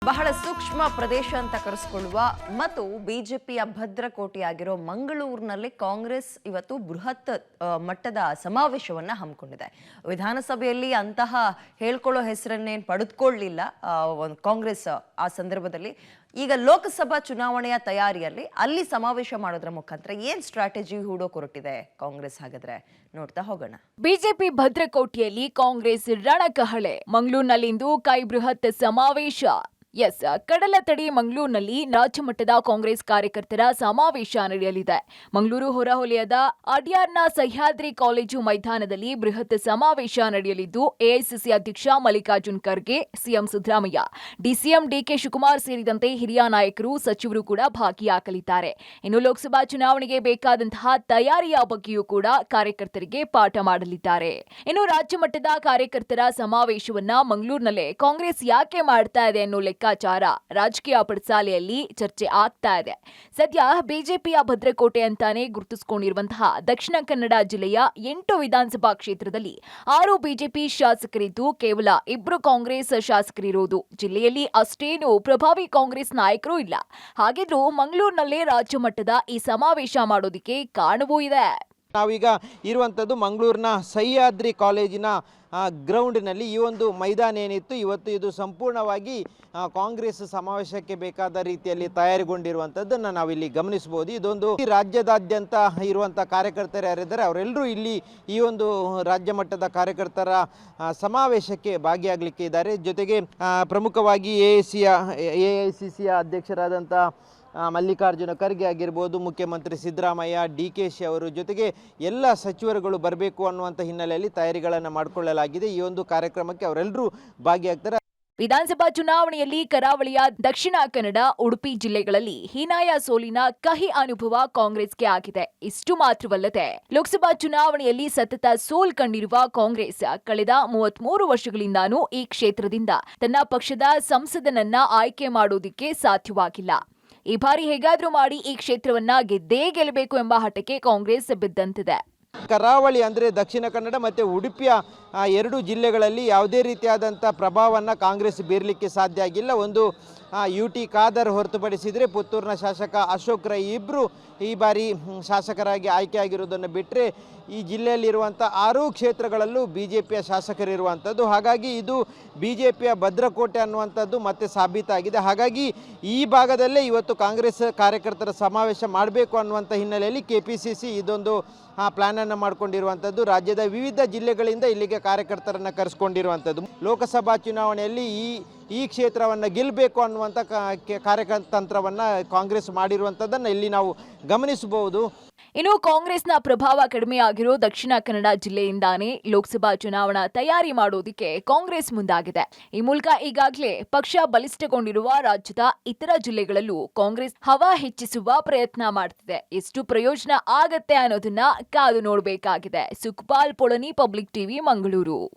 ಬಹಳ ಸೂಕ್ಷ್ಮ ಪ್ರದೇಶ ಅಂತ ಕರೆಸಿಕೊಳ್ಳುವ ಮತ್ತು ಬಿಜೆಪಿಯ ಭದ್ರಕೋಟೆಯಾಗಿರೋ ಮಂಗಳೂರಿನಲ್ಲಿ ಕಾಂಗ್ರೆಸ್ ಇವತ್ತು ಬೃಹತ್ ಮಟ್ಟದ ಸಮಾವೇಶವನ್ನ ಹಮ್ಮಿಕೊಂಡಿದೆ. ವಿಧಾನಸಭೆಯಲ್ಲಿ ಅಂತಹ ಹೇಳ್ಕೊಳ್ಳೋ ಹೆಸರನ್ನೇನು ಪಡೆದುಕೊಳ್ಳಲಿಲ್ಲ ಕಾಂಗ್ರೆಸ್ ಆ ಸಂದರ್ಭದಲ್ಲಿ. ಈಗ ಲೋಕಸಭಾ ಚುನಾವಣೆಯ ತಯಾರಿಯಲ್ಲಿ ಅಲ್ಲಿ ಸಮಾವೇಶ ಮಾಡೋದ್ರ ಮುಖಾಂತರ ಏನ್ ಸ್ಟ್ರಾಟಜಿ ಹೂಡೋಕೆ ಕಾಂಗ್ರೆಸ್ ಹಾಗಾದ್ರೆ ನೋಡ್ತಾ ಹೋಗೋಣ. ಬಿಜೆಪಿ ಭದ್ರಕೋಟೆಯಲ್ಲಿ ಕಾಂಗ್ರೆಸ್ ರಣಕಹಳೆ. ಮಂಗಳೂರಿನಲ್ಲಿಂದು ಕೈ ಬೃಹತ್ ಸಮಾವೇಶ. ಕಡಲತಡಿ ಮಂಗಳೂರಿನಲ್ಲಿ ರಾಜ್ಯ ಮಟ್ಟದ ಕಾಂಗ್ರೆಸ್ ಕಾರ್ಯಕರ್ತರ ಸಮಾವೇಶ ನಡೆಯಲಿದೆ. ಮಂಗಳೂರು ಹೊರವಲಯದ ಅಡ್ಯಾರ್ನ ಸಹ್ಯಾದ್ರಿ ಕಾಲೇಜು ಮೈದಾನದಲ್ಲಿ ಬೃಹತ್ ಸಮಾವೇಶ ನಡೆಯಲಿದ್ದು, ಎಐಸಿಸಿ ಅಧ್ಯಕ್ಷ ಮಲ್ಲಿಕಾರ್ಜುನ್ ಖರ್ಗೆ, ಸಿಎಂ ಸಿದ್ದರಾಮಯ್ಯ, ಡಿಸಿಎಂ ಡಿಕೆ ಶಿವಕುಮಾರ್ ಸೇರಿದಂತೆ ಹಿರಿಯ ನಾಯಕರು, ಸಚಿವರು ಕೂಡ ಭಾಗಿಯಾಗಲಿದ್ದಾರೆ. ಇನ್ನು ಲೋಕಸಭಾ ಚುನಾವಣೆಗೆ ಬೇಕಾದಂತಹ ತಯಾರಿಯ ಬಗ್ಗೆಯೂ ಕೂಡ ಕಾರ್ಯಕರ್ತರಿಗೆ ಪಾಠ ಮಾಡಲಿದ್ದಾರೆ. ಇನ್ನು ರಾಜ್ಯ ಮಟ್ಟದ ಕಾರ್ಯಕರ್ತರ ಸಮಾವೇಶವನ್ನ ಮಂಗಳೂರಿನಲ್ಲೇ ಕಾಂಗ್ರೆಸ್ ಯಾಕೆ ಮಾಡ್ತಾ ಇದೆ ಅನ್ನೋ ಲೆಕ್ಕಾಚಾರ ರಾಜಕೀಯ ಪಡಸಾಲೆಯಲ್ಲಿ ಚರ್ಚೆ ಆಗ್ತಾ ಇದೆ. ಸದ್ಯ ಬಿಜೆಪಿಯ ಭದ್ರಕೋಟೆ ಅಂತಾನೆ ಗುರುತಿಸಿಕೊಂಡಿರುವಂತಹ ದಕ್ಷಿಣ ಕನ್ನಡ ಜಿಲ್ಲೆಯ 8 ವಿಧಾನಸಭಾ ಕ್ಷೇತ್ರದಲ್ಲಿ 6 ಬಿಜೆಪಿ ಶಾಸಕರಿದ್ದು ಕೇವಲ 2 ಕಾಂಗ್ರೆಸ್ ಶಾಸಕರಿರೋದು. ಜಿಲ್ಲೆಯಲ್ಲಿ ಅಷ್ಟೇನು ಪ್ರಭಾವಿ ಕಾಂಗ್ರೆಸ್ ನಾಯಕರು ಇಲ್ಲ. ಹಾಗಿದ್ರೂ ಮಂಗಳೂರಿನಲ್ಲೇ ರಾಜ್ಯ ಮಟ್ಟದ ಈ ಸಮಾವೇಶ ಮಾಡೋದಕ್ಕೆ ಕಾರಣವೂ ಇದೆ. ನಾವೀಗ ಇರುವಂಥದ್ದು ಮಂಗಳೂರಿನ ಸಹ್ಯಾದ್ರಿ ಕಾಲೇಜಿನ ಗ್ರೌಂಡ್ನಲ್ಲಿ. ಈ ಒಂದು ಮೈದಾನ ಏನಿತ್ತು ಇವತ್ತು ಇದು ಸಂಪೂರ್ಣವಾಗಿ ಕಾಂಗ್ರೆಸ್ ಸಮಾವೇಶಕ್ಕೆ ಬೇಕಾದ ರೀತಿಯಲ್ಲಿ ತಯಾರಿಗೊಂಡಿರುವಂಥದ್ದನ್ನು ನಾವಿಲ್ಲಿ ಗಮನಿಸಬಹುದು. ಇದೊಂದು ರಾಜ್ಯದಾದ್ಯಂತ ಇರುವಂಥ ಕಾರ್ಯಕರ್ತರು ಯಾರಿದ್ದಾರೆ ಅವರೆಲ್ಲರೂ ಇಲ್ಲಿ ಈ ಒಂದು ರಾಜ್ಯ ಮಟ್ಟದ ಕಾರ್ಯಕರ್ತರ ಸಮಾವೇಶಕ್ಕೆ ಭಾಗಿಯಾಗಲಿಕ್ಕೆ ಇದ್ದಾರೆ. ಜೊತೆಗೆ ಪ್ರಮುಖವಾಗಿ ಎಐಸಿಸಿಯ ಅಧ್ಯಕ್ಷರಾದಂಥ ಮಲ್ಲಿಕಾರ್ಜುನ ಖರ್ಗೆ ಆಗಿರ್ಬೋದು, ಮುಖ್ಯಮಂತ್ರಿ ಸಿದ್ದರಾಮಯ್ಯ, ಡಿಕೆಶಿ ಅವರು, ಜೊತೆಗೆ ಎಲ್ಲ ಸಚಿವರುಗಳು ಬರಬೇಕು ಅನ್ನುವಂಥ ಹಿನ್ನೆಲೆಯಲ್ಲಿ ತಯಾರಿಗಳನ್ನು ಮಾಡಿಕೊಳ್ಳಲಾಗಿದೆ. ಈ ಒಂದು ಕಾರ್ಯಕ್ರಮಕ್ಕೆ ಅವರೆಲ್ಲರೂ ಭಾಗಿಯಾಗ್ತಾರೆ. ವಿಧಾನಸಭಾ ಚುನಾವಣೆಯಲ್ಲಿ ಕರಾವಳಿಯ ದಕ್ಷಿಣ ಕನ್ನಡ, ಉಡುಪಿ ಜಿಲ್ಲೆಗಳಲ್ಲಿ ಹೀನಾಯ ಸೋಲಿನ ಕಹಿ ಅನುಭವ ಕಾಂಗ್ರೆಸ್ಗೆ ಆಗಿದೆ. ಇಷ್ಟು ಮಾತ್ರವಲ್ಲದೆ ಲೋಕಸಭಾ ಚುನಾವಣೆಯಲ್ಲಿ ಸತತ ಸೋಲ್ ಕಂಡಿರುವ ಕಾಂಗ್ರೆಸ್ ಕಳೆದ 33 ವರ್ಷಗಳಿಂದಾನೂ ಈ ಕ್ಷೇತ್ರದಿಂದ ತನ್ನ ಪಕ್ಷದ ಸಂಸದನನ್ನ ಆಯ್ಕೆ ಮಾಡೋದಿಕ್ಕೆ ಸಾಧ್ಯವಾಗಿಲ್ಲ. ಈ ಬಾರಿ ಹೇಗಾದ್ರೂ ಮಾಡಿ ಈ ಕ್ಷೇತ್ರವನ್ನ ಗೆದ್ದೇ ಗೆಲ್ಲಬೇಕು ಎಂಬ ಹಠಕ್ಕೆ ಕಾಂಗ್ರೆಸ್ ಬಿದ್ದಂತಿದೆ. ಕರಾವಳಿ ಅಂದರೆ ದಕ್ಷಿಣ ಕನ್ನಡ ಮತ್ತು ಉಡುಪಿಯ 2 ಜಿಲ್ಲೆಗಳಲ್ಲಿ ಯಾವುದೇ ರೀತಿಯಾದಂಥ ಪ್ರಭಾವವನ್ನು ಕಾಂಗ್ರೆಸ್ ಬೀರಲಿಕ್ಕೆ ಸಾಧ್ಯ ಆಗಿಲ್ಲ. ಒಂದು UT ಖಾದರ್ ಹೊರತುಪಡಿಸಿದರೆ ಪುತ್ತೂರಿನ ಶಾಸಕ ಅಶೋಕ್ ರೈ ಇಬ್ಬರು ಈ ಬಾರಿ ಶಾಸಕರಾಗಿ ಆಯ್ಕೆಯಾಗಿರುವುದನ್ನು ಬಿಟ್ಟರೆ ಈ ಜಿಲ್ಲೆಯಲ್ಲಿರುವಂಥ 6 ಕ್ಷೇತ್ರಗಳಲ್ಲೂ BJPಯ ಶಾಸಕರಿರುವಂಥದ್ದು. ಹಾಗಾಗಿ ಇದು BJPಯ ಭದ್ರಕೋಟೆ ಅನ್ನುವಂಥದ್ದು ಮತ್ತೆ ಸಾಬೀತಾಗಿದೆ. ಹಾಗಾಗಿ ಈ ಭಾಗದಲ್ಲೇ ಇವತ್ತು ಕಾಂಗ್ರೆಸ್ ಕಾರ್ಯಕರ್ತರ ಸಮಾವೇಶ ಮಾಡಬೇಕು ಅನ್ನುವಂಥ ಹಿನ್ನೆಲೆಯಲ್ಲಿ KPCC ಇದೊಂದು ಪ್ಲ್ಯಾನನ್ನು ಮಾಡಿಕೊಂಡಿರುವಂಥದ್ದು. ರಾಜ್ಯದ ವಿವಿಧ ಜಿಲ್ಲೆಗಳಿಂದ ಇಲ್ಲಿಗೆ ಕಾರ್ಯಕರ್ತರನ್ನು ಕರೆಸ್ಕೊಂಡಿರುವಂಥದ್ದು. ಲೋಕಸಭಾ ಚುನಾವಣೆಯಲ್ಲಿ ಈ ಕ್ಷೇತ್ರವನ್ನು ಗೆಲ್ಲಬೇಕು ಅನ್ನುವಂಥ ಕಾರ್ಯತಂತ್ರವನ್ನು ಕಾಂಗ್ರೆಸ್ ಮಾಡಿರುವಂಥದ್ದನ್ನು ಇಲ್ಲಿ ನಾವು ಗಮನಿಸಬಹುದು. ಇನ್ನು ಕಾಂಗ್ರೆಸ್ನ ಪ್ರಭಾವ ಕಡಿಮೆಯಾಗಿರೋ ದಕ್ಷಿಣ ಕನ್ನಡ ಜಿಲ್ಲೆಯಿಂದಾನೇ ಲೋಕಸಭಾ ಚುನಾವಣಾ ತಯಾರಿ ಮಾಡೋದಕ್ಕೆ ಕಾಂಗ್ರೆಸ್ ಮುಂದಾಗಿದೆ. ಈ ಮೂಲಕ ಈಗಾಗಲೇ ಪಕ್ಷ ಬಲಿಷ್ಠಗೊಂಡಿರುವ ರಾಜ್ಯದ ಇತರ ಜಿಲ್ಲೆಗಳಲ್ಲೂ ಕಾಂಗ್ರೆಸ್ ಹವಾ ಹೆಚ್ಚಿಸುವ ಪ್ರಯತ್ನ ಮಾಡ್ತಿದೆ. ಎಷ್ಟು ಪ್ರಯೋಜನ ಆಗತ್ತೆ ಅನ್ನೋದನ್ನ ಕಾದು ನೋಡಬೇಕಾಗಿದೆ. ಸುಖಪಾಲ್ ಪೊಳನಿ, ಪಬ್ಲಿಕ್ ಟಿವಿ, ಮಂಗಳೂರು.